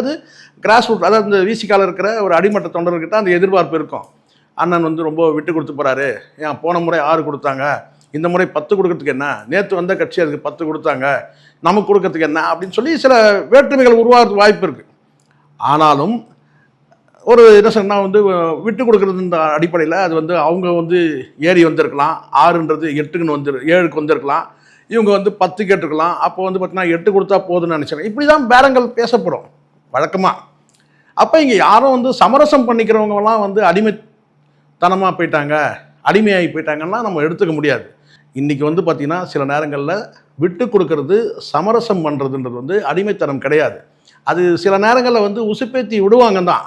வந்து cross root, அதாவது இந்த விசிகால இருக்கிற ஒரு அடிமட்ட தொண்டர்கிட்ட அந்த எதிர்பார்ப்பு இருக்கும். அண்ணன் வந்து ரொம்ப விட்டு கொடுத்து போகிறாரு, ஏன் போன முறை 6 கொடுத்தாங்க, இந்த முறை 10 கொடுக்கறதுக்கு என்ன, நேற்று வந்த கட்சி அதுக்கு 10 கொடுத்தாங்க, நமக்கு கொடுக்கறதுக்கு என்ன அப்படின்னு சொல்லி சில வேற்றுமைகள் உருவாகிறதுக்கு வாய்ப்பு இருக்குது. ஆனாலும் ஒரு என்ன சொன்னால் வந்து விட்டு கொடுக்குறது அடிப்படையில் அது வந்து அவங்க வந்து ஏறி வந்திருக்கலாம், 6ன்றது 8க்குன்னு 7க்கு வந்திருக்கலாம், இவங்க வந்து 10 கேட்டிருக்கலாம். அப்போ வந்து பார்த்தீங்கன்னா 8 கொடுத்தா போதும்னு நினச்சாங்க. இப்படி தான் பேரங்கள் பேசப்படும் வழக்கமாக. அப்போ இங்கே யாரும் வந்து சமரசம் பண்ணிக்கிறவங்கலாம் வந்து அடிமைத்தனமாக போயிட்டாங்க, அடிமையாகி போயிட்டாங்கன்னா நம்ம எடுத்துக்க முடியாது. இன்றைக்கி வந்து பார்த்திங்கன்னா சில நேரங்களில் விட்டு கொடுக்கறது, சமரசம் பண்ணுறதுன்றது வந்து அடிமைத்தனம் கிடையாது. அது சில நேரங்களில் வந்து உசுப்பேத்தி விடுவாங்க தான்.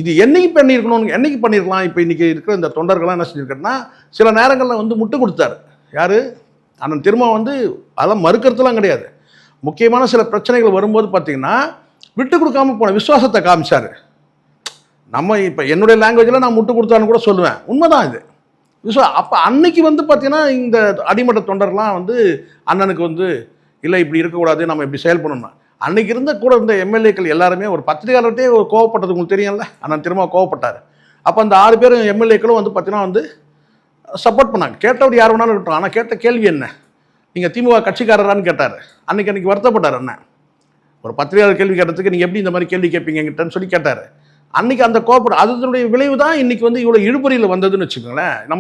இது என்னைக்கு பண்ணியிருக்கலாம். இப்போ இன்றைக்கி இருக்கிற இந்த தொண்டர்கள்லாம் என்ன செஞ்சுருக்காருன்னா, சில நேரங்களில் வந்து முட்டு கொடுத்தாரு. யார்? அண்ணன் திரும்ப வந்து அதெல்லாம் மறுக்கிறதுலாம் கிடையாது. முக்கியமான சில பிரச்சனைகள் வரும்போது பார்த்திங்கன்னா விட்டு கொடுக்காம போன விசுவாசத்தை காமிச்சார். நம்ம இப்போ என்னுடைய லாங்குவேஜில் நான் முட்டு கொடுத்தான்னு கூட சொல்லுவேன். உண்மைதான் இது. அப்போ அன்னைக்கு வந்து பார்த்தீங்கன்னா இந்த அடிமட்ட தொண்டர்லாம் வந்து அண்ணனுக்கு வந்து இல்லை இப்படி இருக்கக்கூடாது, நம்ம இப்படி செயல்படணும்னா அன்னைக்கு கூட இருந்த எம்எல்ஏக்கள் எல்லாருமே ஒரு பத்திரிகையாளர்கிட்டே ஒரு கோவப்பட்டது உங்களுக்கு தெரியும்ல. அண்ணன் திரும்ப கோவப்பட்டார். அப்போ அந்த 6 பேரும் எம்எல்ஏக்களும் வந்து பார்த்தீங்கன்னா வந்து சப்போர்ட் பண்ணாங்க. கேட்டவர் யார் வேணாலும் இருக்கட்டும், ஆனால் கேட்ட கேள்வி என்ன, நீங்கள் திமுக கட்சிக்காரரான்னு கேட்டார். அன்னைக்கு வருத்தப்பட்டார் அண்ணன். ஒரு பத்திரிகையாளர் கேள்வி கேட்டதுக்கு நீங்கள் எப்படி இந்த மாதிரி கேள்வி கேட்பீங்க என்கிட்டன்னு சொல்லி கேட்டார். அன்னைக்கு அந்த கோவப்பட அதனுடைய விளைவு தான் இன்னைக்கு வந்து இவ்வளோ இழுபறியில் வந்ததுன்னு வச்சுக்கோங்களேன்.